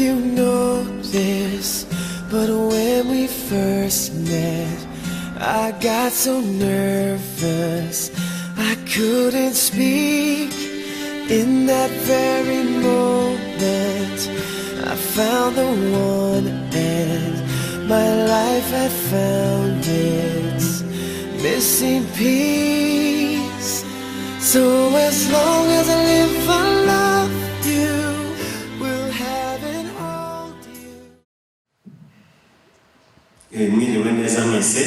you know this, but when we first met, I got so nervous I couldn't speak. In that very moment I found the one, and my life had found its missing piece. So as long as I live I love you, will have and hold you. Mwiriwe neza mwese,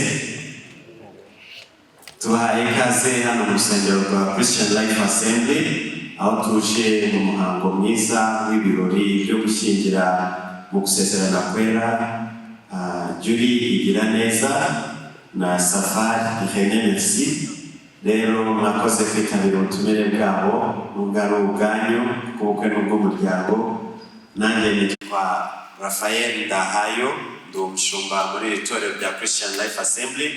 tuhaye ikaze hano mu rusengero rwa Christian Life Assembly, aho tuje mu muhango mwiza w'ibirori byo gushyingira mu gusezerana kwera Julie Igiraneza na Safari Ihene Merci. Rero mwakoze kwitabira ubutumire bwabo n'ubwari ubwanyu kubukwe n'ubw'umuryango. Nanjye nitwa Raphael Ndahayo, ndi umushumba muri iri torero rya Christian Life Assembly.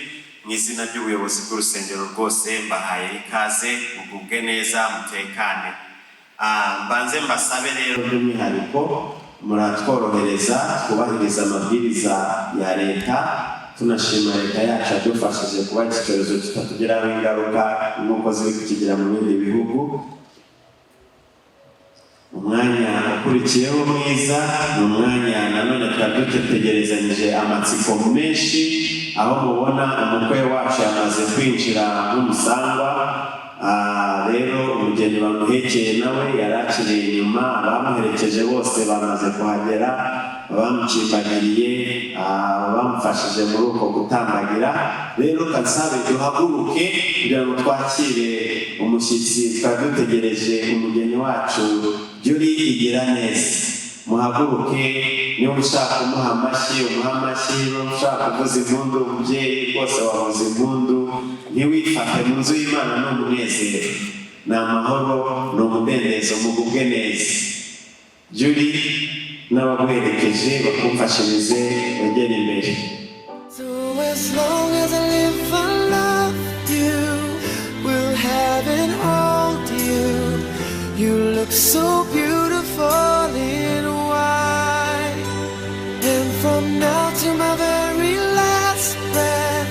Mu izina ry'ubuyobozi bw'urusengero rwose mbahaye ikaze, mugubwe neza, mutekane. Mbanze mbasabe rero by'umwihariko muratworohereza twubahiriza amabwiriza ya leta. Tunashima leta yacu yadufashije kuba iki cyorezo kitatugiraho ingaruka nk'uko ziri kukigira mu bindi bihugu. Umwanya ukurikiyeho mwiza ni umwanya nanone tuba dutegerezanyije amatsiko menshi, aho mubona umukwe wacu yamaze kwinjira nk'umusangwa. Rero umugeni bamuhekeye nawe yarakiri inyuma, abamuherekeje bose bamaze kuhagera, bamucimbagiriye, bamufashije muri uko gutambagira. Rero kansabe duhaguruke kugira ngo twakire umushyitsi twari dutegereje, umugeni wacu Julie Igiraneza. Muhaguruke, niba ushaka kumuha amashyi umuha amashyi, niba ushaka kuvuza impundu umubyeyi rwose wavuza impundu. Ntiwifate, mu nzu y'Imana ni umunezero, ni amahoro, ni umudendezo, mugubwe neza. Julie n'abaguherekeje bakumfashirize bagere imbere. So as long as I live I love you, will have and hold you. You look so beautiful in white, and from now to my very last breath,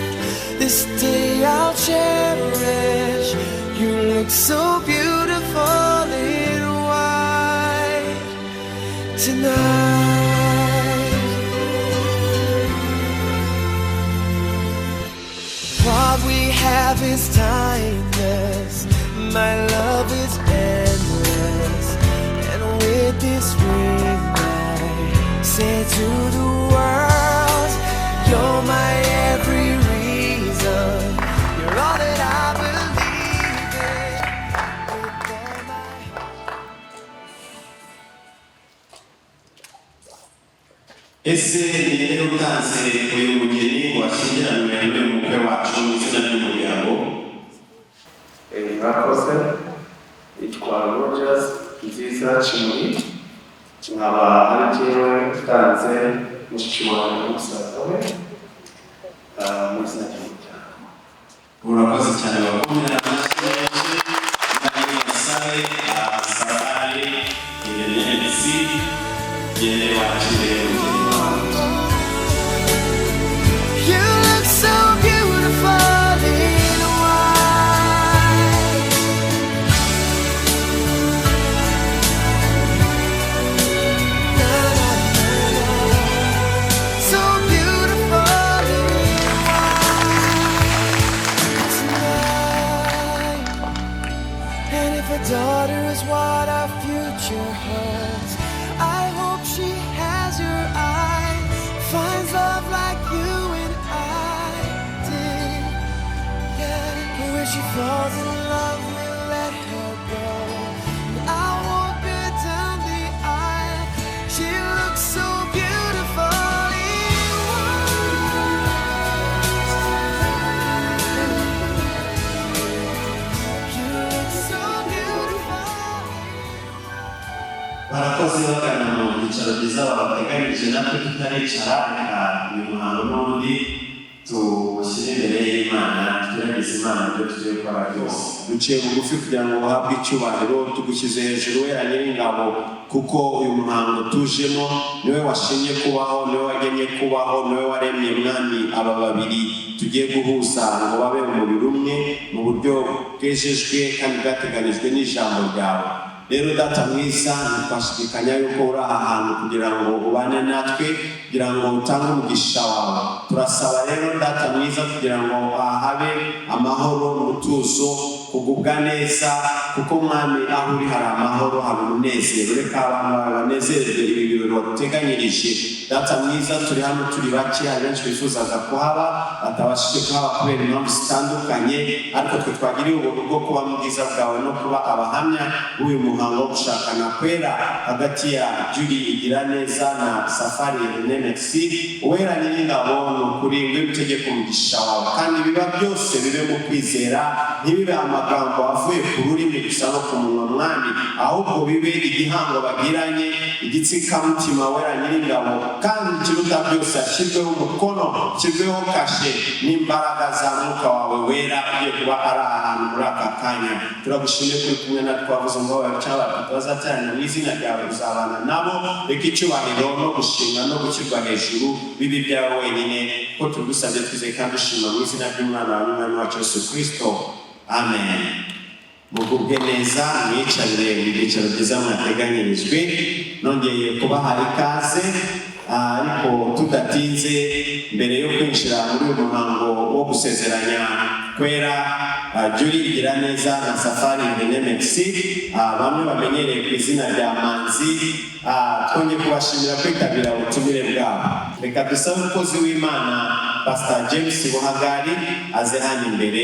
this day I'll cherish. You look so beautiful in white tonight. What we have is timeless, my love is endless, and with this ring I say to the world, you're my every reason, you're all that I believe in with all my heart. Ese ni rero utanze uyu mugeni washyingiranwe n'umukwe wacu mu izina ry'umuryango. Mwakoze, yitwa Rogers Nziza Chimuri, nkaba ari jyewe utanze mushiki wanjye n'umusaza we mu izina ry'umuryango. Urakoze cyane, bakomera amashyi menshi. Nari basabe Safari Ihene Merci yere wakire umugeni wawe. You look so beautiful in white. Na, na, na, na. So beautiful in white tonight. And if a daughter is what our future holds, I hope she has your eyes, finds love like you and I did. Yeah, but when she falls in love, we'll let her go. I won't go down the aisle. She looks so beautiful in white. You look so beautiful. Barakoze bagana mu byicaro byiza babateganirije, natwe tutaricara reka uyu muhango n'undi tushyire imbere y'Imana tugerageze Imana ibyo tugiye gukora byose duciye bugufi kugira ngo uhabwe icyubahiro tugushyize hejuru wera nyir'ingabo kuko uyu muhango tujemo niwe washimye kubaho niwe wagennye kubaho niwe waremye mwami aba babiri tugiye guhuza ngo babe umubiri umwe mu buryo bwejejwe kandi bwateganijwe n'ijambo ryawe rero data mwiza ntitwashidikanya yuko uri aha hantu kugira ngo ubane natwe kugira ngo utange umugisha wawe turasaba rero data mwiza kugira ngo habe amahoro n'umutuzo kugubwa neza kuko mwami aho uri hari amahoro hari umunezero reka abantu bawe banezererwe ibi birori waduteganyirije data mwiza turi hano turi bake hari benshi bifuzaga kuhaba batabashije kuhaba kubera impamvu zitandukanye ariko twe twagiriye ubuntu bwo kuba mu bwiza bwawe no kuba abahamya b'uyu muhango wo gushakana kwera hagati ya Julie Igiraneza na Safari Nemexi uwera nyir'ingabo ni ukuri w'itegeko umugisha wawe kandi biba byose bibe mu kwizera ntibibe amagambo avuye ku rurimi gusa no ku munwa mwami ahubwo bibe igihango bagiranye igitsikamutima wera nyir'ingabo kandi ikiruta byose ashyirweho umukono ashyirweho kashe n'imbaraga za mwuka wawe wera ugiye kuba ari ahantu muri aka kanya turagushimiye kuri kumwe natwe wavuze ngo bazaterana mu izina ryawe uzabana nabo reka icyubahiro no gushimwa no gushyirwa hejuru bibi byawe wenyine ko tugusabye twizeye kandi dushima mu izina ry'umwana wa n'umwami wacu Yesu Kristo amen mugubwe neza mwicarire mu byicaro byiza mwateganyirijwe nongeye kubaha ikaze ariko tudatinze mbere yo kwinjira muri uyu muhango wo gusezeranya kwera Julie Igiraneza na Safari Nemexi bamwe bamenyereye ku izina rya Manzi twongeye kubashimira kwitabira ubutumire bwabo reka dusabe umukozi w'Imana Pastor James Buhagari aze hano imbere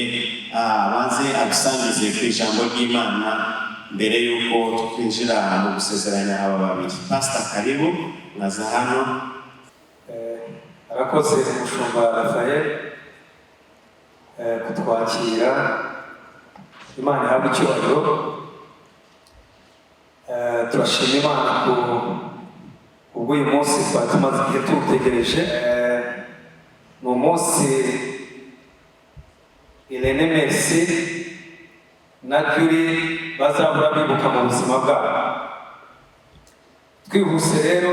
banze adusangize ku ijambo ry'Imana mbere y'uko twinjira mu gusezeranya aba babiri Pastor karibu mwaza hano arakoze umushumba Raphael kutwakira Imana ihabwe icyubahiro turashima Imana ubw'uyu munsi twari tumaze igihe tuwutegereje ni umunsi Irene Merci na Julie bazahora bibuka mu buzima bwabo twihuse rero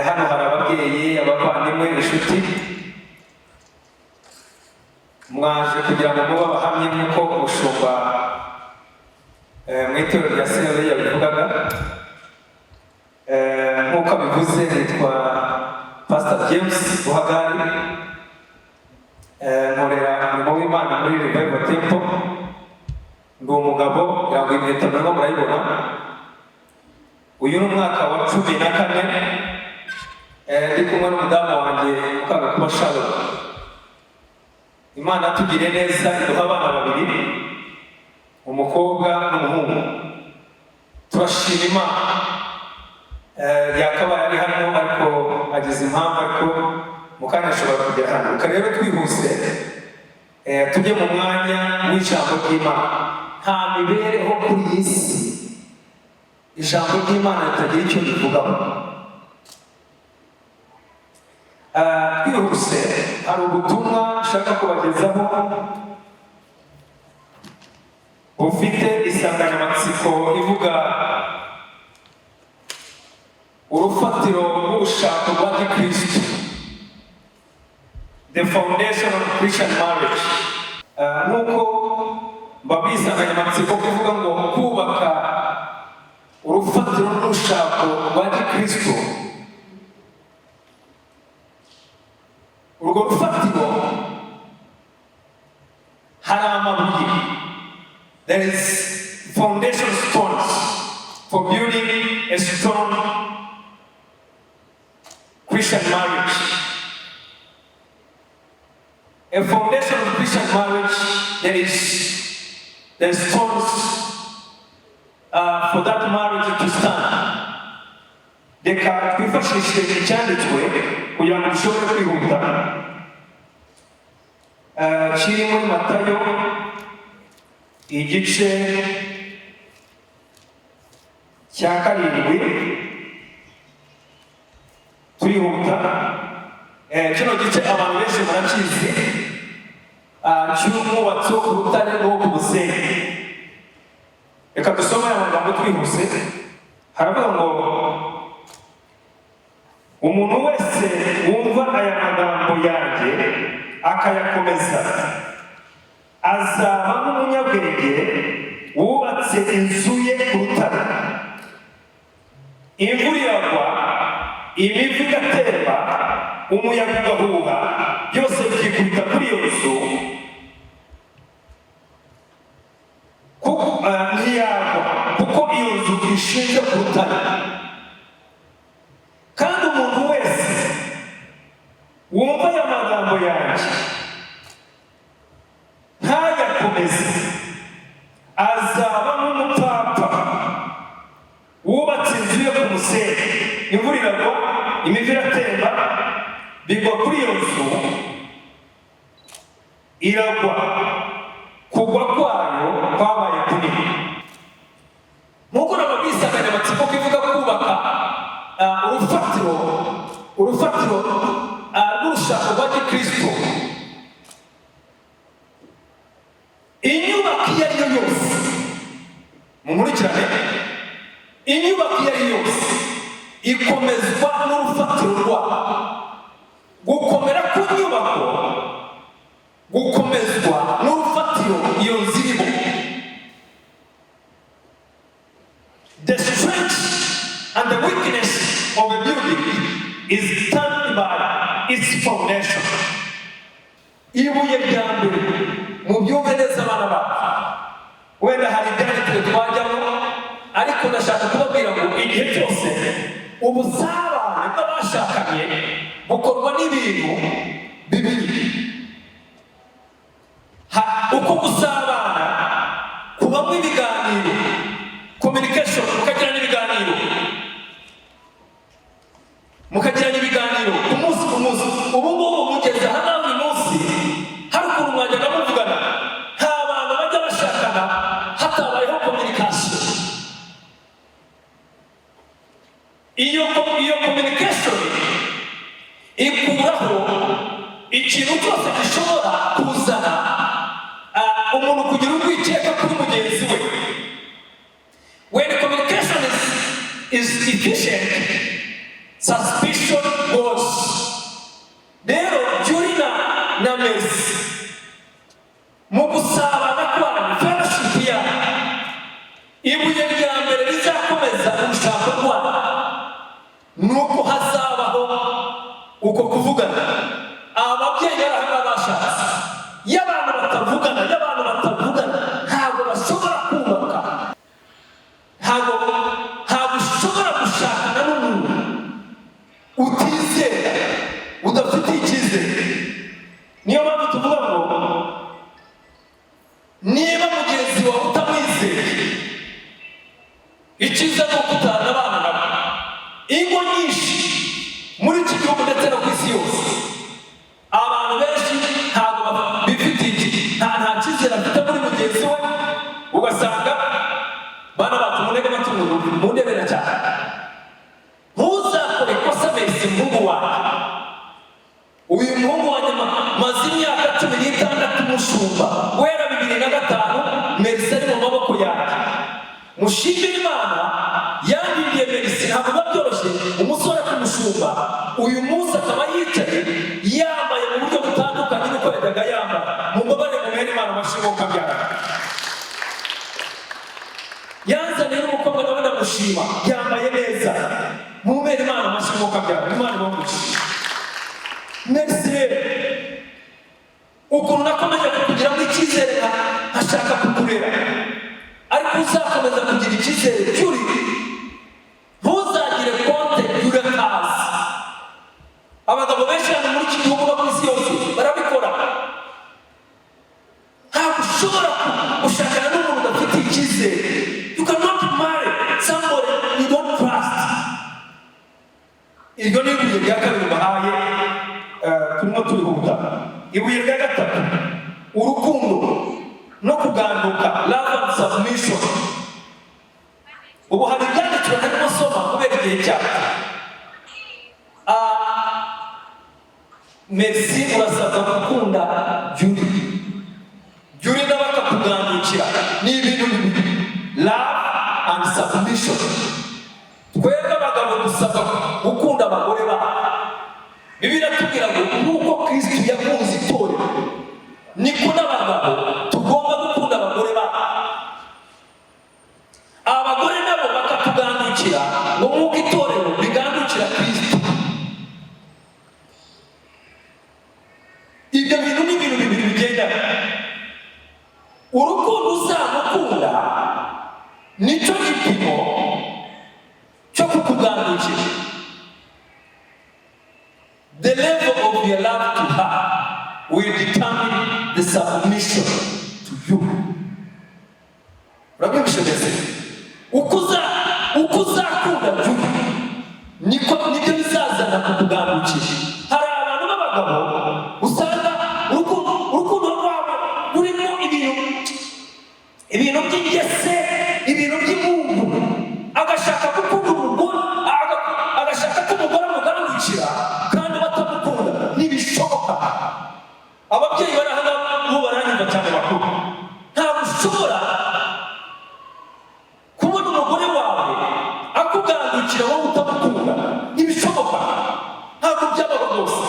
hano hari ababyeyi abavandimwe inshuti mwaje kugira ngo mube abahamye nk'uko umushumba mu itorero rya Siyoni yabivugaga nk'uko abivuze nitwa Pastor James Buhagari nkorera umurimo w'Imana muri Revival Temple ndi umugabo yangwa impeta murimo murayibona uyu ni umwaka wa 14 ndi kumwe n'umudamu wanjye ukanga kuba Sharon Imana tugire neza iduha abana babiri umukobwa n'umuhungu turashima Imana yakabaye ari hano ariko agize impamvu ariko mukanya ashobora kugera hano reka rero twihuse tujye mu mwanya w'ijambo ry'Imana nta mibereho kuri iyi si ijambo ry'Imana ritagira icyo rivugaho twihuse hari ubutumwa nshaka kubagezaho bufite insanganyamatsiko ivuga urufatiro rw'ubushako rwa Gikristo the foundation of Christian marriage nk'uko mbabwiye insanganyamatsiko kuvuga ngo kubaka urufatiro rw'ubushako rwa Gikristo urwo rufatiro hari amabuye there is foundation stones for building a strong Christian marriage. A foundation of Christian marriage, there is stones for that marriage to stand. Reka twifashishe icyanditswe kugira ngo dushobore kwihuta kiri muri Matayo igice cya 7 turihuta kino gice abantu benshi murakizi cy'umwubatsi wo ku rutare n'uwo ku musenyi. Reka dusome aya magambo twihuse. Haravuga ngo umuntu wese wumva aya magambo yanjye akayakomeza azaba nk'umunyabwenge wubatse inzu ye ku rutare. Imvura iragwa, imivu igatemba, umuyaga ugahuha, byose bikikubita kuri iyo nzu, ntiyagwa kuko iyo nzu ishinze ku rutare. Kandi umuntu wese wumva aya magambo yanjye ntayakomeze azaba nk'umupfapfa wubatse inzu ye ku musenyi. Imvura iragwa, imivu iratemba, bigwa kuri iyo nzu, iragwa, kugwa kwayo kwabaye kunini. Nk'uko nababwiye insanganyamatsiko ko ivuga kubaka urufatiro rw'urushako rwa gikristo. Inyubako iyo ari yo yose, mumurikirane, inyubako iyo ari yo yose ikomezwa n'urufatiro rwayo. Gukomera ku nyubako gukomezwa n'urufatiro iyo nzu irimo. The strength and the weakness of a building is determined by its foundation. Ibuye rya mbere mubyumve neza abana bacu. Wenda hari ibyanditswe twajyamo, ariko ndashaka kubabwira ngo igihe cyose ubusabane bw'abashakanye bukorwa n'ibintu bibiri. Uko gusabana kubamo ibiganiro, communication, mukagirana ibiganiro ku munsi ku munsi. Ubu ngubu mugeze hano buri munsi hari ukuntu mwajyaga muvugana. Nta bantu bajya bashakana hatabayeho communication. Iyo communication ikuraho ikintu cyose gishobora kuzana umuntu kugira urwikeka kuri mugenzi we. When communication is efficient, suspicion goes. Rero Jurina na Mercy mu gusabana kwanyu, fellowship yanyu, ibuye rya mbere rizakomeza urushako rwanyu nuko hazabaho uko kuvugana. Ababyeyi barahanga bashatse, iyo abantu batavugana ntabwo bashobora kubaka. Ntabwo ushobora gushakana n'umuntu utizera, udafite icyizere. Niyo mpamvu tuvuga ngo niba mugenzi wawe utamwizeye, icyiza ni uko utanabana nabo. Ingo nyinshi muri iki gihugu ndetse no ku isi yose, abantu benshi ntabwo bifitiye nta cyizere afite muri mugenzi we. Ugasanga bana bacu munega batungu mundebera cyane. Ntuzakore ikosa Mercy umuhungu wawe. Uyu muhungu wanjye maze imyaka 16 umushumba, wera 2005 Mercy ari mu maboko yanjye. Mushimire Imana yandindiye Mercy. Ntabwo biba byoroshye umusore kumushumba uyu munsi akaba yicaye yambaye mu buryo butandukanye n'uko yajyaga yambara. Mumbabarire muhere Imana amashimwe kabyara. Yanzaniye n'umukobwa nawe ndamushima, yambaye neza. Muhere Imana amashimwe kabyara. Imana ibamushime. Mercy ukuntu nakomeje kukugira ngo icyizere nkashaka kukurera, ariko uzakomeza kugira icyizere cyuri. Ntuzagire konte y'urakazi. Abagabo benshi hano muri iki gihugu no ku isi yose barabikora. Ntabwo ushobora gushakana n'umuntu udafite icyizere. You cannot marry somebody you don't trust. Iryo ni ibuye rya kabiri bahaye, turimo turihuta. Ibuye rya gatatu, urukundo no kuganduka, love and submission. Ubu hari ibyanditswe ntarimo soma kubera igihe cyacu. Merci urasabwa gukunda Juri nawe akakugandukira ni ibintu bibiri, love and submission. Twebwe abagabo dusabwa gukunda abagore babo. Bibiliya itubwira ngo nk'uko Kristo yakunze itorero niko n'abagabo tugomba gukunda abagore babo. Abagore nabo bakatugandukira ngo nk'uko itorero rigandukira Kristo. Ibyo bintu ni ibintu bibiri bigendana. Urukundo uzamukunda nicyo gipimo cyo kukugandukira. The level of your love to her will determine the submission to you. Urabyumvise mbese? Uko uzakunda Juri nibyo bizazana kukugandukira. Hari abantu b'abagabo usanga urukundo rwabo rurimo ibintu by'ingese, ibintu by'ibungu. Agashaka gukunda umugore, agashaka ko umugore amugandukira kandi batamukunda. Ntibishoboka. Ababyeyi barahanga ubu baranyumva cyane bakuru. Ntabwo ushobora kubona umugore wawe akugandukira wowe utamukunda. Ntibishoboka. Ntabwo byabaho rwose.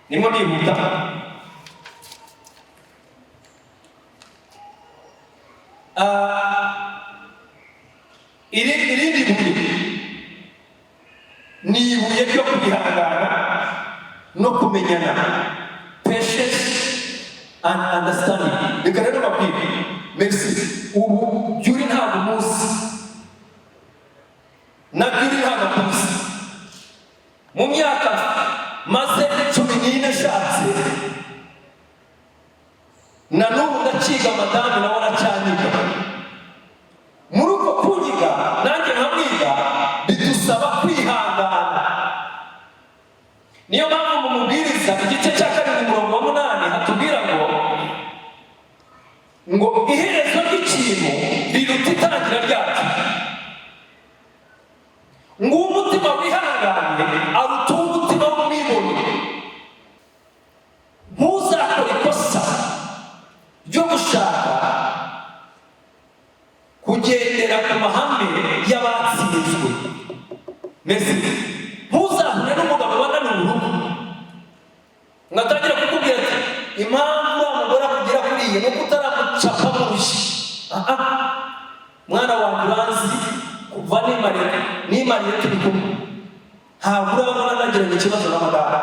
Nimwo nihuta. Irindi buye ni ibuye ryo kwihangana no kumenyana, patience and understanding. Reka rero babwire, merci. Ubu Juri ntabwo muzi na Juri ntabwo muzi. Mu myaka maze 14 nshatse na n'ubu ndaciga madamu nawe aracyanyiga. Muri uko kunyiga nanjye nkamwiga bidusaba kwihangana. Niyo mpamvu mu mubwiriza igice cya 7:8 hatubwira ngo iherezo ry'ikintu riruta itangira ryacyo. Ngo umutima wihanganye aruta umutima w'umwibone. Ntuzakore ikosa ryo gushaka kugendera ku mahame y'abatsinzwe. Mbese ntuzahure n'umugabo wananiwe urugo ngatangira kukubwira ati impamvu umugore akugira kuriya nuko utaramucapa mu rushyi. Mwana wanjye uranzi kuva nimariye turi kumwe, ntabwo urabona nagiranye ikibazo n'amagara.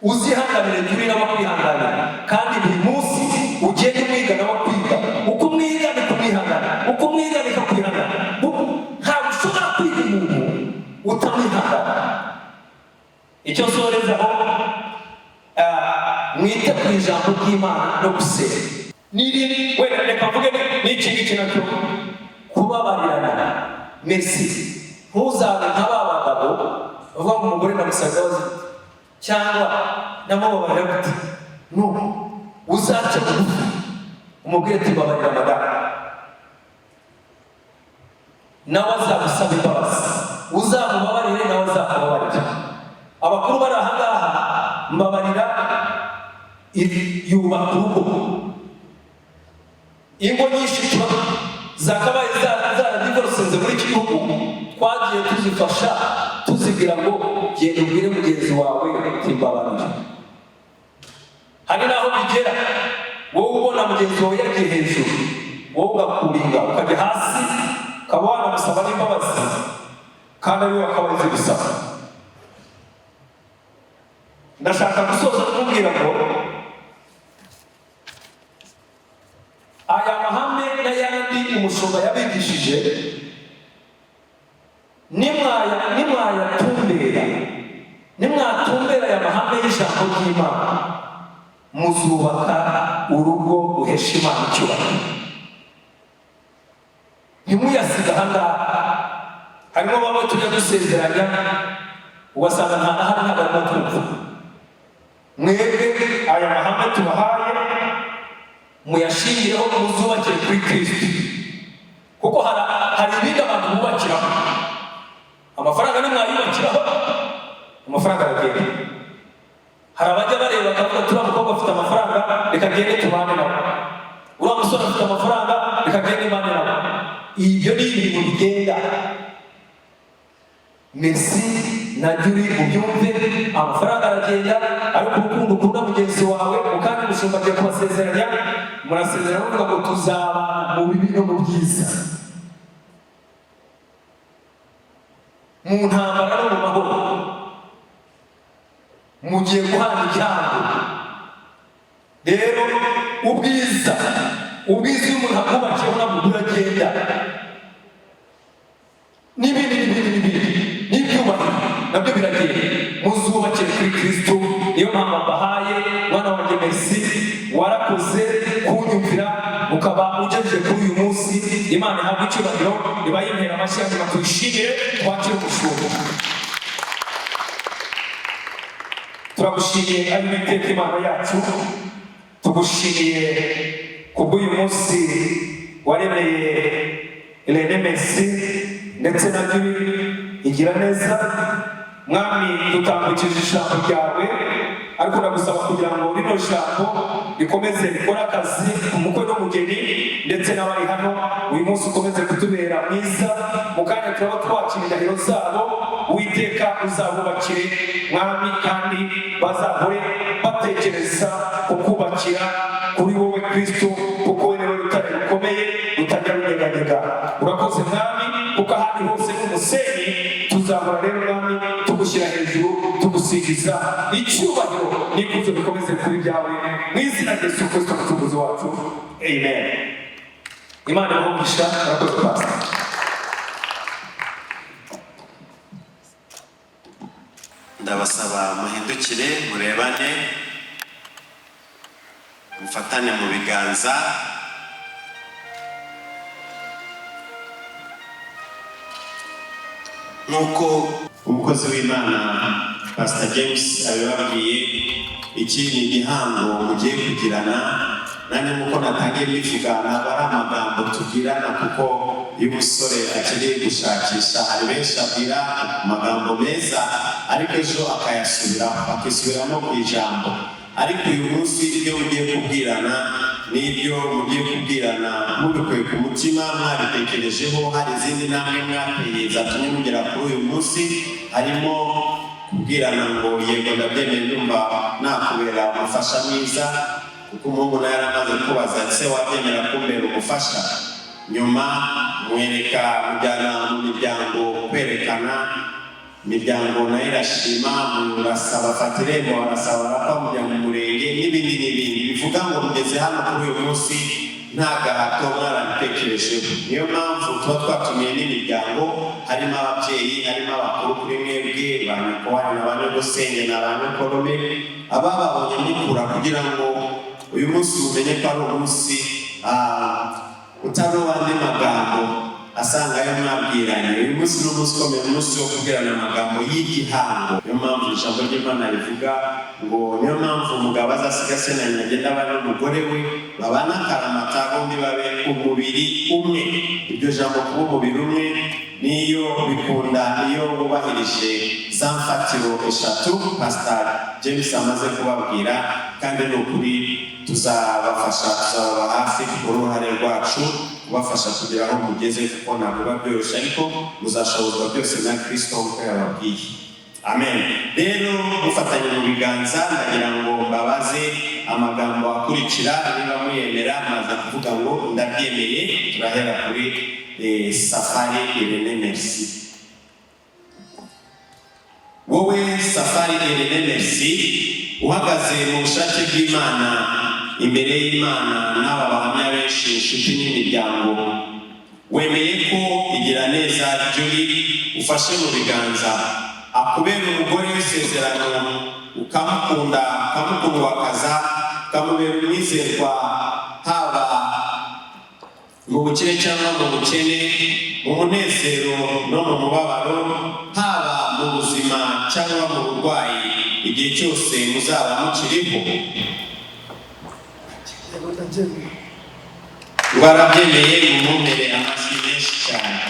Uzihanganire Juri nawe kwihanganira, kandi buri munsi ugende umwiga nawe kwiga. Uko umwiga ni kumwihangana, uko umwiga ni kwihangana. Ntabwo ushobora kwiga umuntu utamwihangana. Icyo nsorezaho, mwite ku ijambo ry'Imana no gusenga. Niri wenda reka mvuge n'iki ngiki nacyo kubabarirana. Merci. Ntuzabe nk'abagabo bavuga ngo umugore ndamusaga cyangwa namubabarira gute. No, uzace bugufi umubwire ati babarira madamu, nawe azagusaba imbabazi. Uzamubabarire nawe azakubabarira. Abakuru bari aha ngaha, mbabarira yubaka urugo. Ingo nyinshi zakabaye zaradivorsenze muri iki gihugu, twagiye tuzifasha tuzigira ngo genda ubwire mugenzi wawe timbabarira. Hari naho bigera wowe ubona mugenzi wawe yagiye hejuru, wowe ugakuringa ukajya hasi, ukaba wanamusaba n'imbabazi kandi ariwe wakabaye gusaba. Ndashaka gusoza kumubwira ngo aya mahame n'ayandi umushumba yabigishije nimwatumbera aya mahame y'ijambo ry'Imana, muzubaka urugo ruhesha Imana icyubahiro. Ntimuyasiga aha ngaha. Harimo bamwe tujya dusezeranya ugasanga nta na hari ntabarimo twumva. Mwebwe aya mahame tubahaye muyashingireho, muzubakire kuri Kristo, kuko hari ibindi abantu bubakiraho. Amafaranga nimwayubakiraho, amafaranga aragenda. Hari abajya bareba bakavuga turiya mukobwa afite amafaranga reka agende tubane nawe, uriya musore afite amafaranga reka agende mbane nawe. Ibyo ni ibintu bigenda. Merci na Juri ubyumve, amafaranga aragenda, ariko urukundo ukunda mugenzi wawe ukandi mushumba agiye kubasezeranya, murasezerana muvuga ngo tuzabana mu bibi no mu byiza, mu ntambara no mu mahoro, mugiye guhana igihango. Rero ubwiza iyo umuntu akubakiyeho nabwo buragenda, n'ibindi n'ibyubahiro nabyo biragenda. Muzubakire kuri Kristo. Niyo mpamvu mbahaye mwana wanjye merci, warakoze kunyumvira ukaba ugejeje kuri uyu munsi. Imana ihabwe icyubahiro, ibayimera amashyi hanyuma tuyishimire, twakire umushumba. Turagushimiye ari Uwiteka Imana yacu, tugushimiye kubw'uyu munsi waremeye Irene Messi ndetse na Juri igira neza. Mwami, dutambukije ijambo ryawe, ariko ndagusaba kugira ngo rino jambo rikomeze rikore akazi ku mukwe n'umugeni ndetse n'abari hano. Uyu munsi ukomeze kutubera mwiza, mu kanya turaba twakira indahiro zabo. Uwiteka uzabubakire Mwami, kandi bazahore batekereza kukubakira kuri wowe Kristo, kuko wowe niwe rutare rukomeye rutajya runyeganyega. Urakoze Mwami, kuko ahandi hose n'umusenyi. Tuzahora rero Mwami tugushyira hejuru, tugusingiza icyubahiro n'ikuzo bikomeze kuri byawe, mu izina rya Yesu Kristo umucunguzi wacu, amen. Imana ibahe. Urakoze Pastor. Ndabasaba muhindukire murebane, mufatane mu biganza. Nuko umukozi w'Imana Pastor James abibabwiye, iki ni igihango mugiye kugirana. Nanjye muko natangiye mbivuga, ntabwo ari amagambo tugirana kuko iyo umusore akeneye gushakisha, hari benshi abwira amagambo meza ariko ejo akisubiramo ku ijambo. Ariko uyu munsi ibyo mugiye kubwirana n'ibyo mugiye kubwirana mubikuye ku mutima, mwabitekerejeho. Hari izindi namwe mwateye zatumye mugera kuri uyu munsi, harimo kubwirana ngo yego ndabyemeye, ndumva nakubera umufasha mwiza, kuko umuhungu nawe yaramaze kubaza ese wabyemera kumbera umufasha. Nyuma mwereka mujyana mu miryango kwerekana, imiryango nayo irashima, murasaba fata irembo, barasaba barapfa mujya mu murenge n'ibindi bivuga ngo mugeze hano kuri uyu munsi nta gahato mwarabitekerejeho. Niyo mpamvu tuba twatumiye n'imiryango, harimo ababyeyi, harimo abakuru kuri mwebwe, ba nyakubahwa na ba nyogosenge na ba nyokorome, abababonye mukura, kugira ngo uyu munsi mumenye ko ari umunsi utaroba andi magambo asanga ayo mwabwiranye. Uyu munsi ni umunsi ukomeye, umunsi wo kubwirana amagambo y'igihango. Niyo mpamvu ijambo ry'Imana rivuga ngo niyo mpamvu umugabo azasiga se na nyina, agenda abana n'umugore we, babana akaramata, bombi babe umubiri umwe. Iryo jambo kuba umubiri umwe niyo bikunda iyo wubahirije za mfatiro eshatu Pastor James amaze kubabwira, kandi ni ukuri tuzabafasha, tuzababa hafi uruhare rwacu kubafasha kugira aho mugeze, kuko ntabwo biba byoroshye, ariko muzashobozwa byose na Kristo nk'uko yababwiye. Amen. Rero mufatanye mu biganza, ndagira ngo mbabaze amagambo akurikira, niba muyemera maze kuvuga ngo ndabyemeye. Turahera kuri Safari Irene Merci. Wowe Safari Irene Merci, uhagaze mu bushake bw'Imana, imbere y'Imana n'aba bahamya benshi, inshuti n'imiryango, wemeye ko igira neza Juri ufashe mu biganza akubera umugore w'isezerano, ukamukunda, ukamukundwakaza, ukamubera umwizerwa, haba mu bukire cyangwa mu bukene, mu munezero no mu mubabaro, haba mu buzima cyangwa mu burwayi, igihe cyose muzaba mukiriho. Barabyemeye, mumumere amashyi menshi cyane.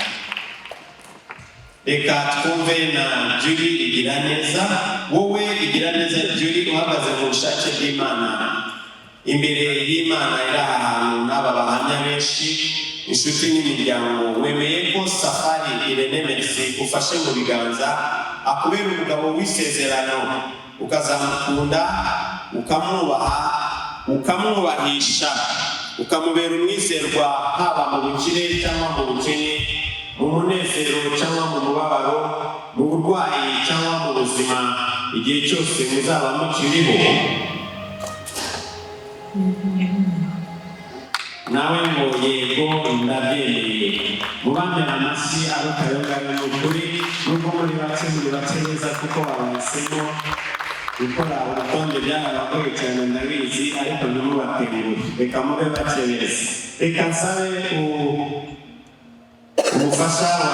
reka twumve na Julie Igiraneza. Wowe Igiraneza Julie uhagaze mu bushake bw'Imana imbere y'Imana iri ahantu n'aba bahamya benshi inshuti n'imiryango, wemeye ko Safari Irene Merci ufashe mu biganza akubera umugabo w'isezerano, ukazamukunda, ukamwubaha, ukamwubahisha, ukamubera umwizerwa haba mu bukire cyangwa mu bukene, mu munezero cyangwa mu mubabaro, mu burwayi cyangwa mu buzima, igihe cyose muzaba mukiriho. Nawe ngo yego ndabyemeye. Mubambere amashyi arukayongana n'ukuri, nubwo muri bake neza kuko babahisemo gukora urutonde byarabagoye cyane ndabizi, ariko ntimubatengure, reka mube bake beza. Reka nsabe umufasha wa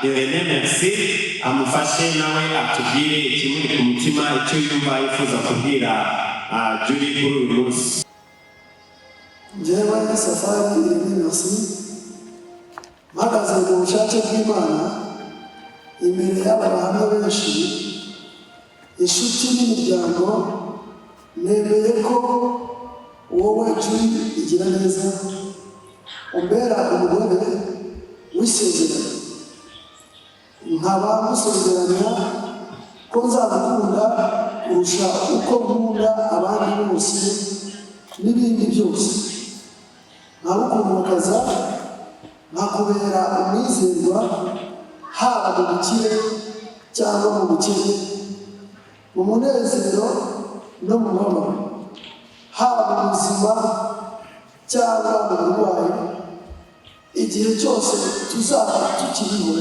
Irene Merci amufashe nawe atubwire ikimuri ku mutima, icyo yumva yifuza kubwira Julie kuri uyu munsi. Njyewe Safari Irene Merci mpagaze mu bushake bw'Imana imbere y'abahamya benshi, inshuti n'imiryango, nemeye ko wowe Julie Igiraneza umbera umugore w'isezerano, nkaba musezeranya ko nzagukunda kurusha uko nkunda abandi bose n'ibindi byose, nkagukundwakaza, nkakubera umwizerwa haba mu bukire cyangwa mu bukene, mu munezero no mu mubabaro, haba mu buzima cyangwa mu burwayi, igihe cyose tuzaba tukiriho.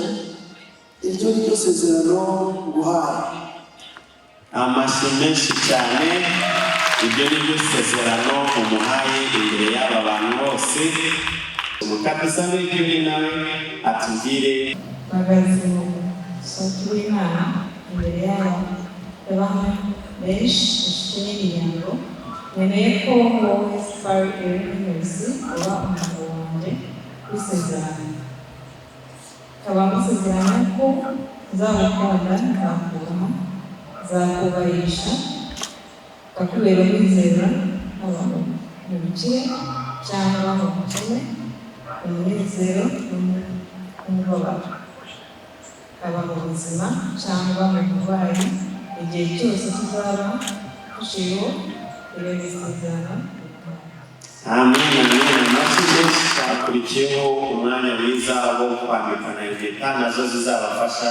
Iryo ni ryo sezerano nguhaye. Amashyi menshi cyane. Ibyo ni byo sezerano umuhaye imbere y'aba bantu bose. Umukabisa w'igihugu nawe atubwire. Mpagaze mu bushake bw'Imana imbere y'abantu benshi inshuti n'imiryango, nemeye ko wowe Safari Irene Merci uba umugabo wanjye w'isezerano, nkaba musezeranya ko nzagukunda, nzakubaha, nzakubahisha, nkakubera umwizerwa haba mu bukire cyangwa mu bukene, mu munezero n'umubabaro, haba mu buzima cyangwa mu burwayi, igihe cyose tuzaba dushiriho iri misezerano. Amen. Amashyi menshi akurikiyeho umwanya mwiza wo kwambikana impeta, nazo zizabafasha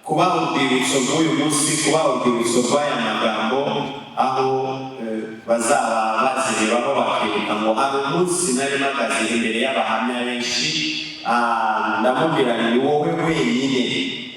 kuba urwibutso rw'uyu munsi, kuba urwibutso rw'aya magambo, aho bazaba bazirebaho bakibuka ngo hari umunsi nari mpagaze imbere y'abahamya benshi, ndamubwira ni wowe wenyine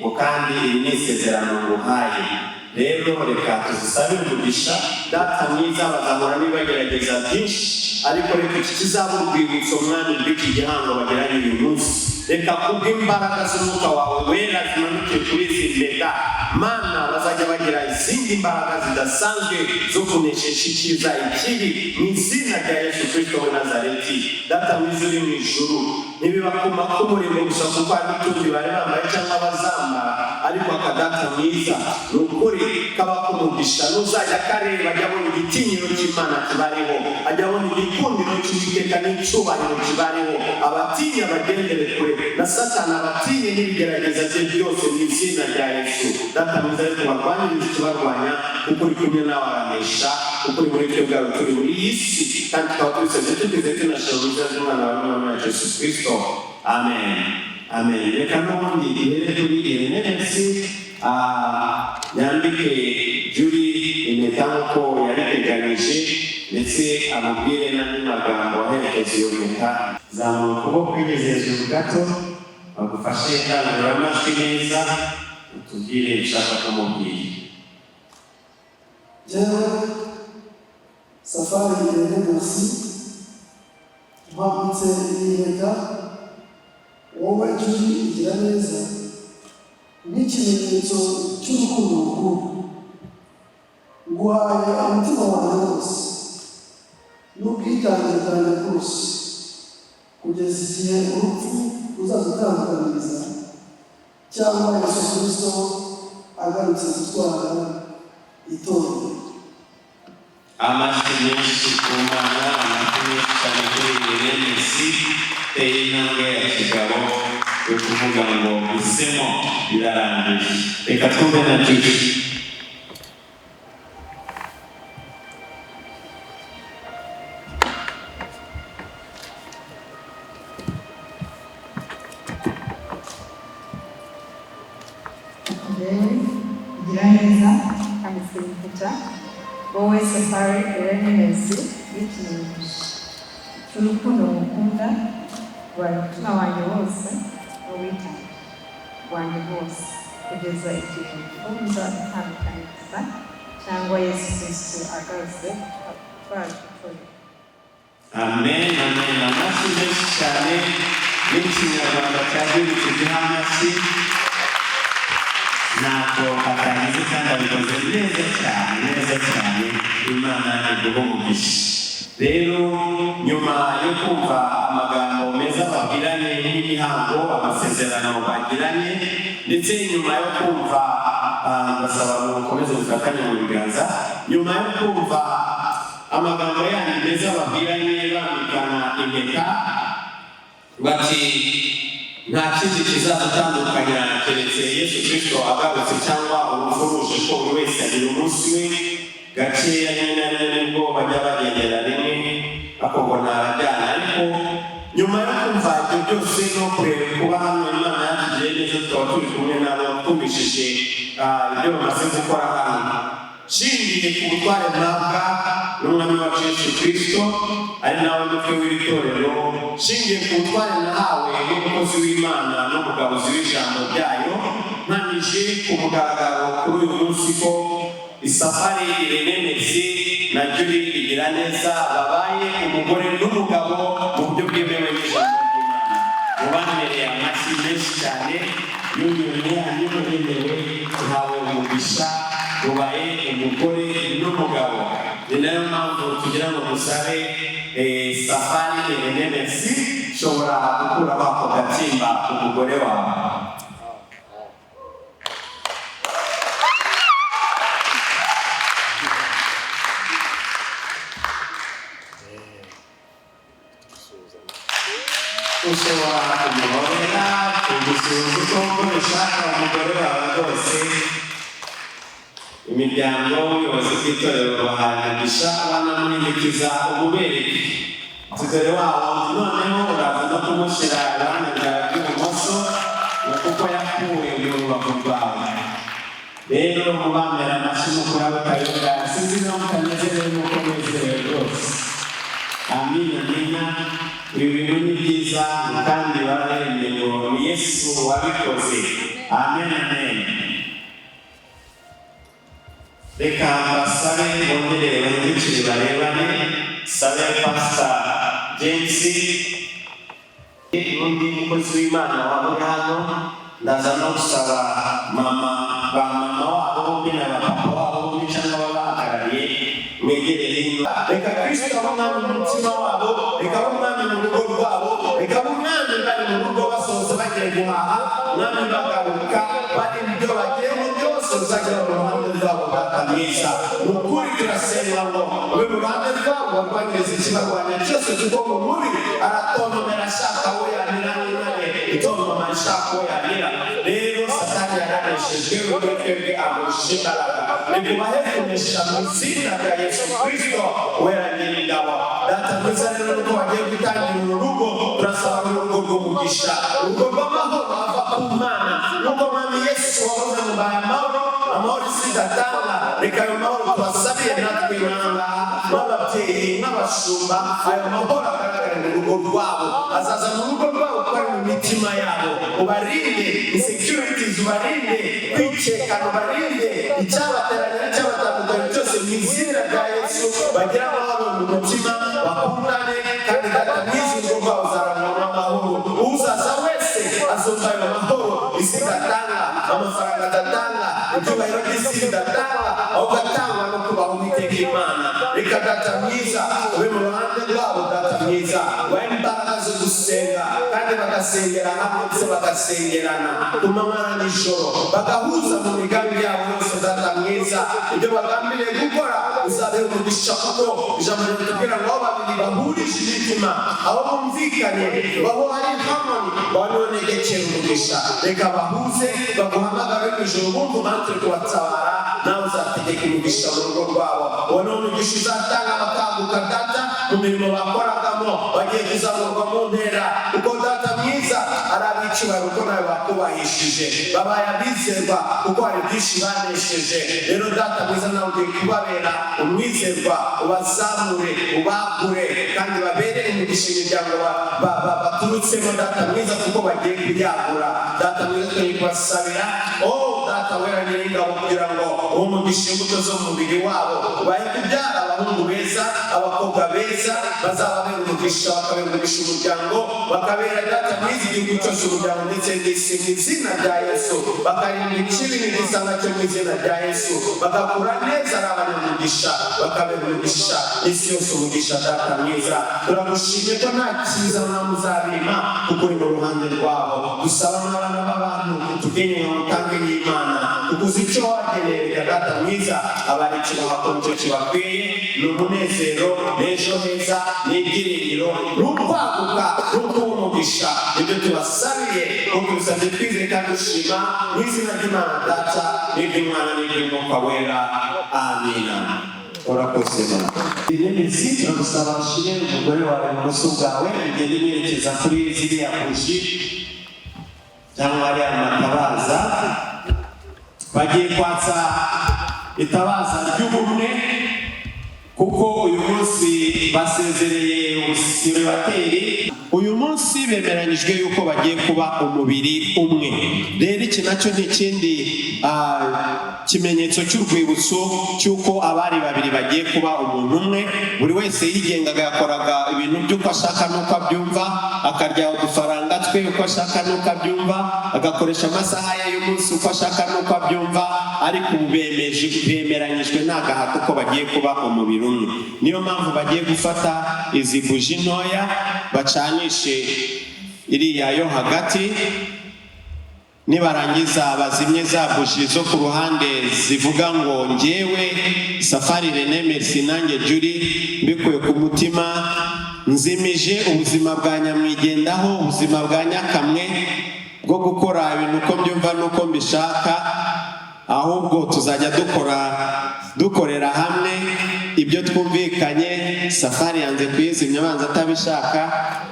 ngo kandi iri ni isezerano nguhaye. Rero reka tuzisabire umugisha. Data mwiza, bazahora nibagerageza byinshi, ariko reka iki kizaba urwibutso mwami rw'iki gihango bagiranye uyu munsi. Reka kubw'imbaraga z'umwuka wawe wera zimanukiye kuri izi mpeta, Mana, bazajya bagira izindi mbaraga zidasanzwe zo kuneshisha icyiza ikibi, mu izina rya Yesu Kristo w'i Nazareti. Data mwiza uri mu ijuru, ntibibakuma k'umurimo gusa kuko hari n'utundi bari bambaye cyangwa bazambara, ariko aka Data mwiza ni ukuri kaba kumugisha. N'uzajya akareba ajya abona igitinyiro cy'Imana kibariho, ajya abona igikundiro cy'Uwiteka n'icyubahiro kibariho, abatinya bagendere kure na Satani, abatinye n'ibigerageza bye byose mu izina rya Yesu. Data mwiza, ariko barwaniriza ikibarwanya, kuko uri kumwe n'abahanesha, kuko uri muri twe bwawe turi muri iyi si, kandi tukaba tubisabye tugize tunashira mu izina ry'Umwana wawe n'Umwami Yesu Kristo. Amen. Amen. Reka n'ubundi ihere kuri Irene Merci yambike Julie impeta nk'uko yabiteganyije, ndetse amubwire n'andi magambo aherekeza iyo mpeta. Zamura ukuboko kwigeze hejuru gato, bagufashe indangururamajwi neza, utubwire ushaka kumubwira. Njyewe Safari Irene Merci mpambitse iyi mpeta wowe Julie Igiraneza nk'ikimenyetso cy'urukundo rukuru, nguhaye umutima wanjye wose n'ubwitange bwanjye bwose, kugeza igihe urupfu ruzadutandukaniriza cyangwa Yesu Kristo agarutse gutwara itorero. Amashyi menshi ku Mana, amashyi menshi cyane kuri Yesu, teye intambwe ya kigabo yo kuvuga ngo isemo birarangiye. Reka twumve na Joshua. Giraneza kandi Sirikuta wowe Safari Erenesi y'ikimenyesha cy'urukundo mukunda rwa mutima wanjye wose n'uwitanga wanjye wose kugeza igihe uza gutandukanyiriza cyangwa Yesu Kristo agarutse atwara itorero. Amen, amen. Amashyi menshi cyane n'ikinyarwanda cyagirutse gihamashyi ntabwo atangize kandi abikoze neza cyane Imana iduha umugisha. Rero nyuma yo kumva amagambo meza babwiranye n'imihango amasezerano bagiranye ndetse nyuma yo kumva ndasaba ngo mukomeze gufatanya mu biganza, nyuma yo kumva amagambo yanyu meza babwiranye bambikana impeta bati nta kindi kizadutandukanya keretse Yesu Kristo agarutse cyangwa urupfu ruje ko buri wese agira umunsi we gakeya nyine nibwo bajya bagendera rimwe bakobona abajyana. Ariko nyuma yo kumva ibyo byose no kureba kuba hano Imana yatugiriye neza tukaba turi kumwe nabo twumvishije ibyo bamaze gukora hano shingiye ku butware mpabwa n'umwami wacu Yesu Kristo ari nawe mutwe w'iri torero, shingiye ku butware nahawe n'umukozi w'Imana n'umugabuzi w'ijambo ryayo, ntamije ku mugaragaro kuri uyu munsi ko Safari Erenesi na Julie Giraneza babaye umugore n'umugabo mu buryo bwemewe n'ijambo ry'Imana. Mubamereye amashyi menshi cyane y'umuremewe ntawe umugisha ubaye umugore n'umugabo. Ni nayo mpamvu tugira ngo dusabe Safari Erenesi ushobora gukuraho ako gatimba ku mugore wawe. Ushobora kumuhorera kugusuhuza uko ushaka umugore wawe rwose. Imiryango y'ubuyobozi bw'itorero bahanisha abana n'imitiza umubereye tudore wabo noneho uraza no kumushyira iruhande rwawe rw'ibumoso kuko yakuwe mu rubavu rwawe. Rero mubambera amashyi mukuru abatayoga sinzi no mutanezerewe n'uko munezerewe rwose. Amina amina. Ibi bintu ni byiza kandi bararembye ngo ni Yesu wabikoze. Amen amen. Reka basabe bongere bahindukire barebane, sabe Pastor James undi mukozi w'Imana waburi hano, ndaza no gusaba ba mama wabo bombi na papa wabo bombi cyangwa babahagarariye mwegerere hino. Reka Kristo abe umwami mu mutima wabo, reka abe umwami mu rugo rwabo, reka abe umwami bari mu rugo basoza bagiye guhaha, umwami bagaruka bari mu byo bagiyemo byose uzagira mu ruhande rwabo bakamwiza. Ni ukuri turasenga ngo ube mu ruhande rwabo barwanyiriza ikibarwanya cyose kuko mu mubi aratontomera ashaka aho yamira n'intare itontoma ashaka aho yamira. Rero Satani yaraneshejwe we twebwe amurusha imbaraga. Nikubahe kunesha mu izina rya Yesu Kristo wera nyir'ingabo. Data mwiza rero nuko bagiye gutangira uru rugo turasaba urugo rw'umugisha, urugo rw'amahoro ava ku Mana. Nuko Mwami Yesu wavuze ngo mbaye amahoro, amahoro isi idatanga, reka ayo mahoro tubasabiye natwe Imana n'ababyeyi n'abashumba, ayo mahoro agaragara mu rugo rwabo, azaza mu rugo rwabo kuko ari mu mitima yabo. Ubarinde insecurities, ubarinde kwicekana, ubarinde icyabateranya n'icyabatandukanya cyose mu izina rya Yesu. Bagira amahoro mu mutima, bakundane kandi data mwiza urugo rwabo uzarangwa n'amahoro. Uzaza wese azumva ayo mahoro isi idatanga. datanga, amafaranga datanga, icyubahiro cy'isi datanga, aho gatangwa no kubaho Uwiteka Imana. Reka data mwiza ube mu ruhande rwabo, data mwiza wahe imbaraga zo gusenga kandi bagasengera hamwe ndetse bagasengerana ku manywa na nijoro, bagahuza mu migambi yabo yose, data mwiza ibyo bagambiriye gukora uzabeho umugisha, kuko ijambo ritubwira ngo aho babiri bahurije imitima, aho bumvikanye, aho hari harmony, banonegekera umugisha. Reka bahuze baguhamagare mu ijoro, bumva umanitse kubatabara, nawe uzategeka umugisha mu rugo rwabo. Uwo ni umugisha uzatanga bakaguka data mu mirimo bakoragamo, bagiye kuzamurwa mu ntera, kuko data mwiza ari ab'icyubahiro, kuko nawe bakubahishije, babaye abizerwa kuko hari byinshi banesheje. Rero data mwiza nawe ugiye kubabera umwizerwa, ubazamure, ubagure kandi babere umugisha imiryango baturutsemo, data mwiza, kuko bagiye kuyagura. Data mwiza turi kubasabira, data wera nyir'ingabo, kugira ngo uwo mugisha imbuto zo mu mubiri wabo, bahe kubyara abahungu beza, abakobwa beza, bazababera umugisha, bakabera umugisha umuryango, bakabera data mwiza igihugu cyose, umuryango ndetse n'isi, mu izina rya Yesu. Bakarinda ikibi n'igisanga cyo mu izina rya Yesu, bagakura neza ari abanyamugisha, bakabera umugisha isi yose umugisha. Data mwiza turagushimye ko nta cyiza mwamuzabima, kuko uri mu ruhande rwabo. Dusaba n'abana b'abantu tugenye mu mutange y'Imana, kuko uzi icyo wageneye. Data mwiza abari kibahakora icyo kibakwiye, ni umunezero, n'ejo heza, n'ibyiringiro, n'ukwaguka, n'ukuba umugisha. Ibyo tubasabiye kuko tubisabye twizeye kandi dushima mu izina ry'Imana Data n'iry'Umwana n'iry'Umwuka Wera. Amina. Urakoze Mana. Inemizi turagusaba ushire umugore wawe ibumoso bwawe, ugende umwerekeza kuri ziriya buji cyangwa hariya matabaza, bagiye kwatsa itabaza ry'ubumwe, kuko uyu munsi basezereye ubusiribateri. Uyu munsi bemeranyijwe yuko bagiye kuba umubiri umwe. Rero iki nacyo ni ikindi kimenyetso cy'urwibutso cy'uko abari babiri bagiye kuba umuntu umwe. Buri wese yigengaga, yakoraga ibintu by'uko ashaka n'uko abyumva, akarya udufaranga twe uko ashaka n'uko abyumva, agakoresha amasaha ye y'umunsi uko ashaka n'uko abyumva, ariko ubu bemeranyijwe nta gahato ko bagiye kuba umubiri umwe. Niyo mpamvu bagiye gufata izi buji ntoya bacanishe iriya yo hagati, nibarangiza bazimye za buji zo ku ruhande zivuga ngo njyewe Safari René Merci nanjye Julie mbikuye ku mutima nzimije ubuzima bwa nyamwigendaho, ubuzima bwa nyakamwe bwo gukora ibintu uko mbyumva n'uko mbishaka, ahubwo tuzajya dukorera hamwe ibyo twumvikanye. Safari yanze kuyizimya abanza atabishaka,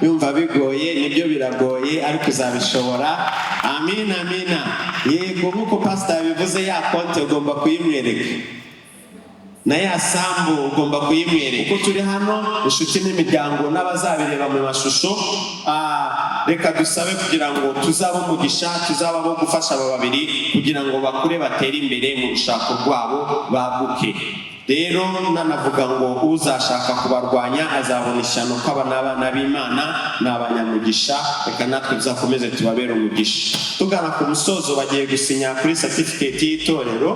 yumva bigoye, nibyo biragoye, ariko uzabishobora. Amina, amina. Yego, nk'uko pastor yabivuze, ya konti ugomba kuyimwereka, na ya sambu ugomba kuyimwereka. Uko turi hano inshuti n'imiryango n'abazabireba mu mashusho, reka dusabe kugira ngo tuzabe umugisha, tuzaba bo gufasha aba babiri kugira ngo bakure batere imbere mu rushako rwabo, baguke. Rero nanavuga ngo uzashaka kubarwanya azabona ishyano, ko aba n'abana b'Imana ni abanyamugisha. Reka natwe tuzakomeze tubabere umugisha. Tugana ku musozo, bagiye gusinya kuri certificate y'itorero.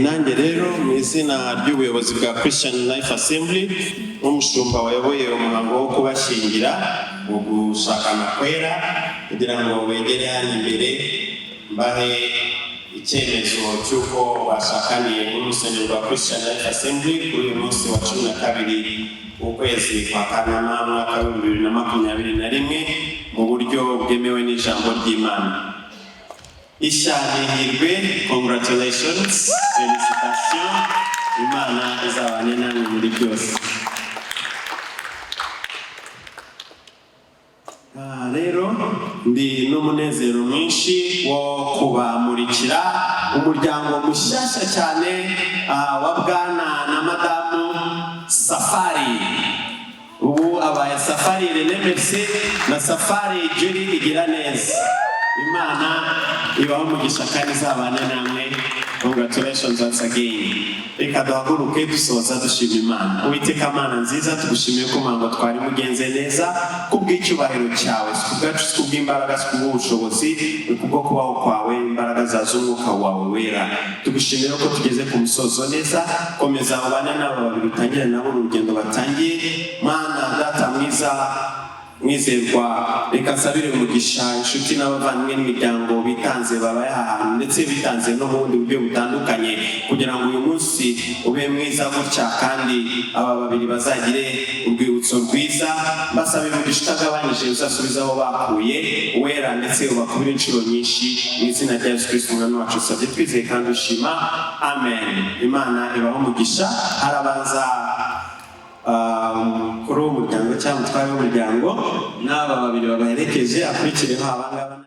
Nanjye rero mu izina ry'ubuyobozi bwa Christian Life Assembly, umushumba wayoboye umuhango wo kubashingira, wo gushakana kwera, kugira ngo begere hano imbere mbahe icyemezo cy'uko bashakaniye mu rusengero rwa Christian Life Assembly kuri uyu munsi wa 12 ukwezi kwa Kanama mwaka wa 2021 mu buryo bwemewe n'ijambo ry'Imana. Ishanihirwe, congratulations, félicitations, Imana izabane namwe muri byose. Rero ndi n'umunezero mwinshi wo kubamurikira umuryango mushyashya cyane wa Bwana na Madamu Safari. Ubu abaye Safari René Merci na Safari Julie Igiraneza. Imana ibaho umugisha kandi izabane namwe. Congratulations once again. Reka duhaguruke dusoza dushima Imana. Uwiteka Mana nziza, tugushimiye ko mango twari mugenze neza kubw'icyubahiro cyawe, kubwacu, kubw'imbaraga, kubw'ubushobozi, kubwo kubaho kwawe, imbaraga zazo umwuka wawe wera. Tugushimiye ko tugeze ku musozo neza. Komeza ubane n'aba babiri utangira nabo urugendo batangiye. Mana data mwiza mwizerwa, reka nsabire umugisha inshuti n'abavandimwe n'imiryango bitanze babaye ahantu ndetse bitanze no mu bundi buryo butandukanye kugira ngo uyu munsi ube mwiza gutya kandi aba babiri bazagire urwibutso rwiza. Mbasabire umugisha utagabanyije uzasubiza aho bakuye wera ndetse ubakubire inshuro nyinshi mu izina rya Yesu Kristo umwami wacu usabye twizeye kandi ushima, amen. Imana ibaho umugisha. Harabanza kuri uwo muryango cyangwa umutware w'umuryango n'aba babiri babaherekeje akurikireho abangaba.